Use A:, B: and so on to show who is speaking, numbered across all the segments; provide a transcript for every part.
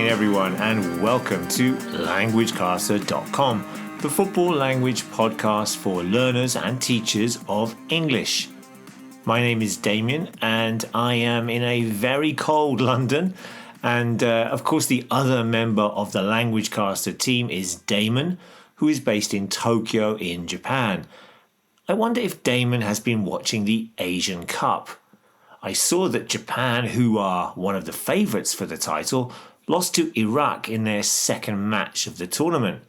A: everyone, and welcome to languagecaster.com, the football language podcast for learners and teachers of English. My name is Damien, and I am in a very cold London. And of course, the other member of the LanguageCaster team is Damon, who is based in Tokyo in Japan. I wonder if Damon has been watching the Asian Cup. I saw that Japan, who are one of the favourites for the title, lost to Iraq in their second match of the tournament.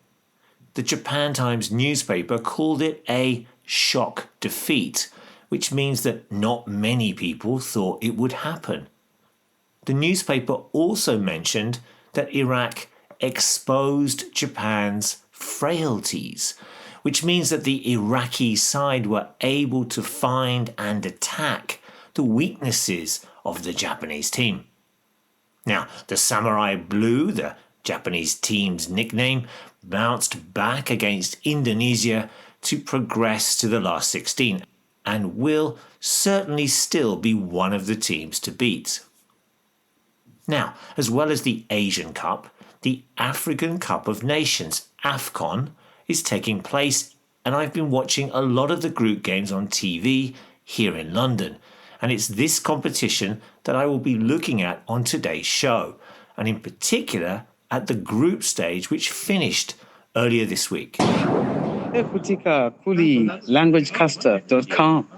A: The Japan Times newspaper called it a shock defeat, which means that not many people thought it would happen. The newspaper also mentioned that Iraq exposed Japan's frailties, which means that the Iraqi side were able to find and attack the weaknesses of the Japanese team. Now, the Samurai Blue, the Japanese team's nickname, bounced back against Indonesia to progress to the last 16 and will certainly still be one of the teams to beat. Now, as well as the Asian Cup, the African Cup of Nations, AFCON, is taking place, and I've been watching a lot of the group games on TV here in London. And it's this competition that I will be looking at on today's show, and in particular at the group stage, which finished earlier this week.
B: LanguageCaster.com.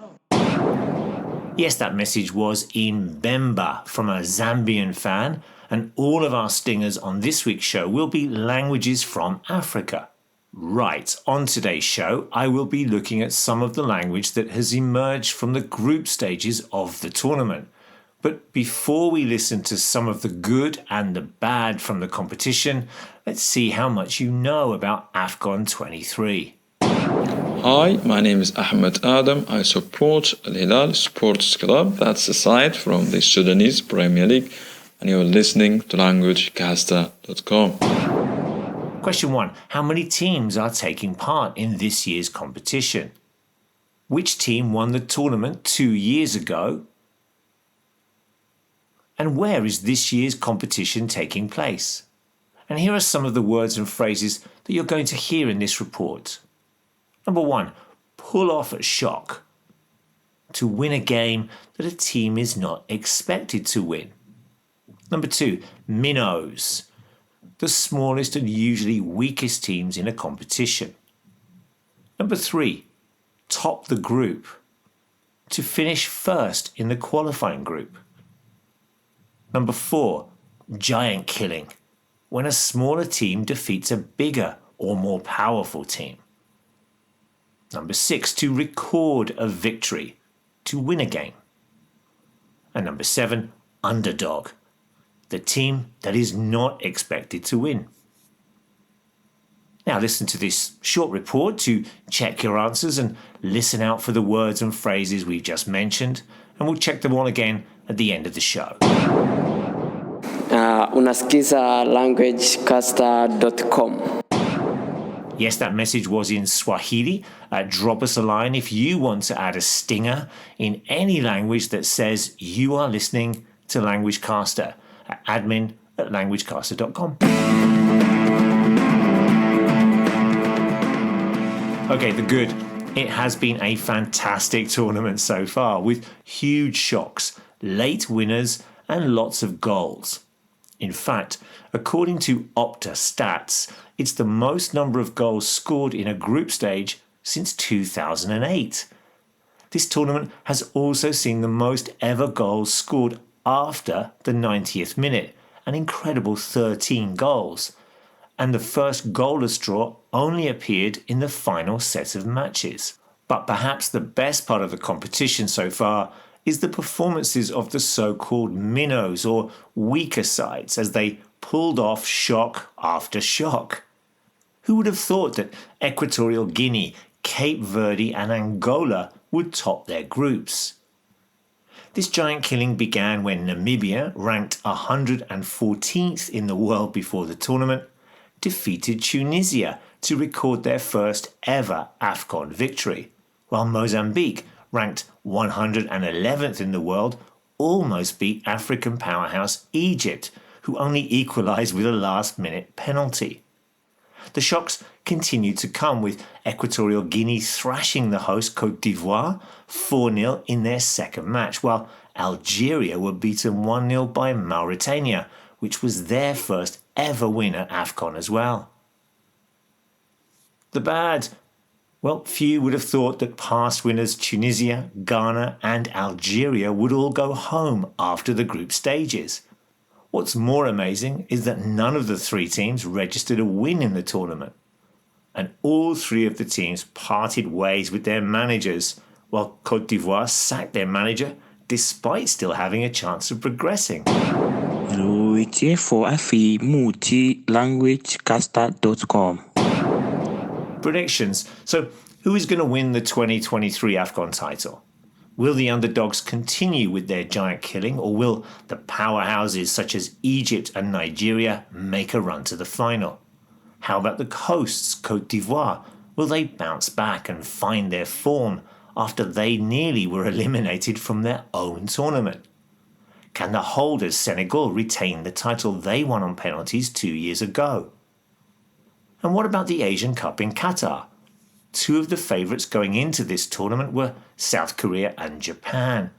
A: Yes, that message was in Bemba from a Zambian fan, and all of our stingers on this week's show will be languages from Africa. Right, on today's show, I will be looking at some of the language that has emerged from the group stages of the tournament. But before we listen to some of the good and the bad from the competition, let's see how much you know about AFCON 23.
C: Hi, my name is Ahmed Adam. I support Al Hilal Sports Club. That's a side from the Sudanese Premier League. And you're listening to LanguageCaster.com.
A: Question 1. How many teams are taking part in this year's competition? Which team won the tournament 2 years ago? And where is this year's competition taking place? And here are some of the words and phrases that you're going to hear in this report. Number 1. Pull off a shock. To win a game that a team is not expected to win. Number 2. Minnows. The smallest and usually weakest teams in a competition. Number 3, top the group. To finish first in the qualifying group. Number 4, giant killing. When a smaller team defeats a bigger or more powerful team. Number 6, to record a victory. To win a game. And number 7, underdog. The team that is not expected to win. Now listen to this short report to check your answers and listen out for the words and phrases we've just mentioned, and we'll check them all again at the end of the show.
D: Unasikiza languagecaster.com.
A: Yes, that message was in Swahili. Drop us a line if you want to add a stinger in any language that says you are listening to LanguageCaster. admin@languagecaster.com. Okay, the good. It has been a fantastic tournament so far, with huge shocks, late winners, and lots of goals. In fact, according to Opta Stats, it's the most number of goals scored in a group stage since 2008. This tournament has also seen the most ever goals scored after the 90th minute, an incredible 13 goals, and the first goalless draw only appeared in the final set of matches. But perhaps the best part of the competition so far is the performances of the so-called minnows, or weaker sides, as they pulled off shock after shock. Who would have thought that Equatorial Guinea, Cape Verde and Angola would top their groups? This giant killing began when Namibia, ranked 114th in the world before the tournament, defeated Tunisia to record their first ever AFCON victory, while Mozambique, ranked 111th in the world, almost beat African powerhouse Egypt, who only equalised with a last-minute penalty. The shocks continued to come, with Equatorial Guinea thrashing the host Côte d'Ivoire 4-0 in their second match, while Algeria were beaten 1-0 by Mauritania, which was their first ever win at AFCON as well. The bad? Well, few would have thought that past winners Tunisia, Ghana and Algeria would all go home after the group stages. What's more amazing is that none of the three teams registered a win in the tournament. And all three of the teams parted ways with their managers, while Côte d'Ivoire sacked their manager despite still having a chance of progressing.
B: languagecaster.com.
A: Predictions. So, who is going to win the 2023 AFCON title? Will the underdogs continue with their giant killing, or will the powerhouses such as Egypt and Nigeria make a run to the final? How about the hosts, Côte d'Ivoire? Will they bounce back and find their form after they nearly were eliminated from their own tournament? Can the holders, Senegal, retain the title they won on penalties 2 years ago? And what about the Asian Cup in Qatar? Two of the favourites going into this tournament were South Korea and Japan,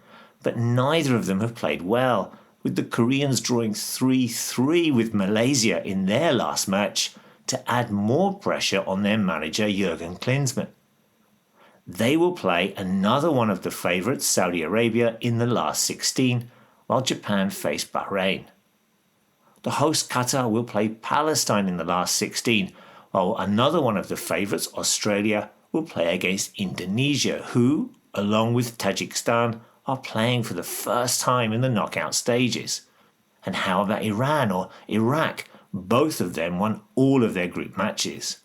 A: but neither of them have played well, with the Koreans drawing 3-3 with Malaysia in their last match to add more pressure on their manager Jurgen Klinsmann. They will play another one of the favourites, Saudi Arabia, in the last 16, while Japan face Bahrain. The host Qatar will play Palestine in the last 16, while another one of the favourites, Australia, will play against Indonesia, who, along with Tajikistan, are playing for the first time in the knockout stages. And how about Iran or Iraq? Both of them won all of their group matches.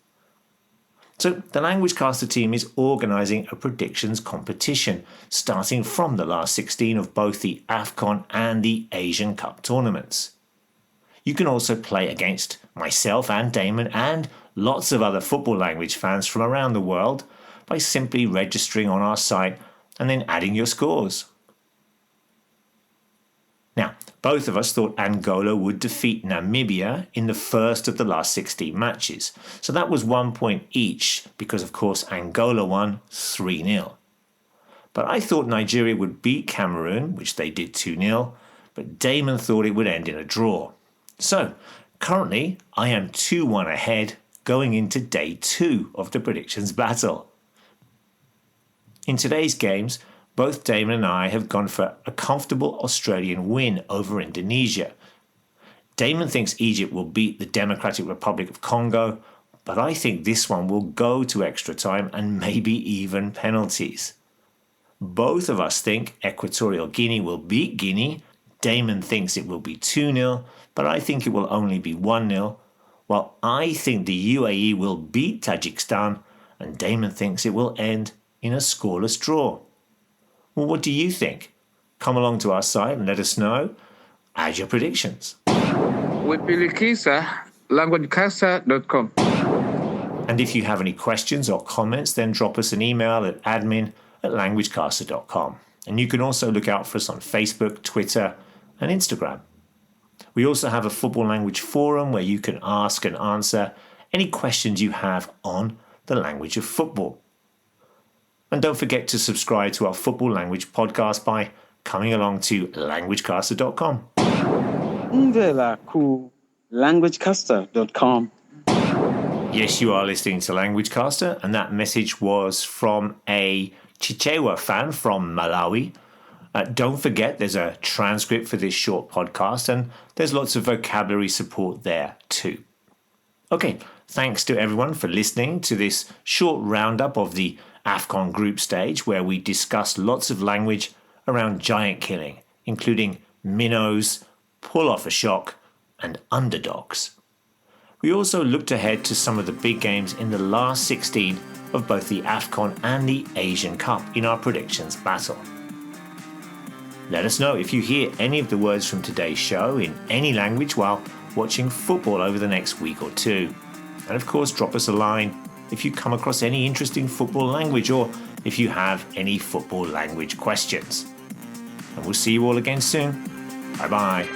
A: So the Language Caster team is organising a predictions competition starting from the last 16 of both the AFCON and the Asian Cup tournaments. You can also play against myself and Damon and lots of other football language fans from around the world by simply registering on our site and then adding your scores. Now, both of us thought Angola would defeat Namibia in the first of the last 16 matches. So that was 1 point each because, of course, Angola won 3-0. But I thought Nigeria would beat Cameroon, which they did 2-0, but Damon thought it would end in a draw. So, currently, I am 2-1 ahead going into day 2 of the predictions battle. In today's games, both Damon and I have gone for a comfortable Australian win over Indonesia. Damon thinks Egypt will beat the Democratic Republic of Congo, but I think this one will go to extra time and maybe even penalties. Both of us think Equatorial Guinea will beat Guinea. Damon thinks it will be 2-0, but I think it will only be 1-0, while I think the UAE will beat Tajikistan and Damon thinks it will end in a scoreless draw. Well, what do you think? Come along to our site and let us know. Add your predictions.
D: languagecaster.com.
A: And if you have any questions or comments, then drop us an email at admin@languagecaster.com. And you can also look out for us on Facebook, Twitter, and Instagram. We also have a football language forum where you can ask and answer any questions you have on the language of football. And don't forget to subscribe to our football language podcast by coming along to languagecaster.com.
B: languagecaster.com.
A: Yes, you are listening to Languagecaster, and that message was from a Chichewa fan from Malawi. Don't forget there's a transcript for this short podcast, and there's lots of vocabulary support there too. Okay, thanks to everyone for listening to this short roundup of the AFCON group stage, where we discussed lots of language around giant killing, including minnows, pull off a shock, and underdogs. We also looked ahead to some of the big games in the last 16 of both the AFCON and the Asian Cup in our predictions battle. Let us know if you hear any of the words from today's show in any language while watching football over the next week or two. And of course, drop us a line if you come across any interesting football language or if you have any football language questions. And we'll see you all again soon. Bye-bye.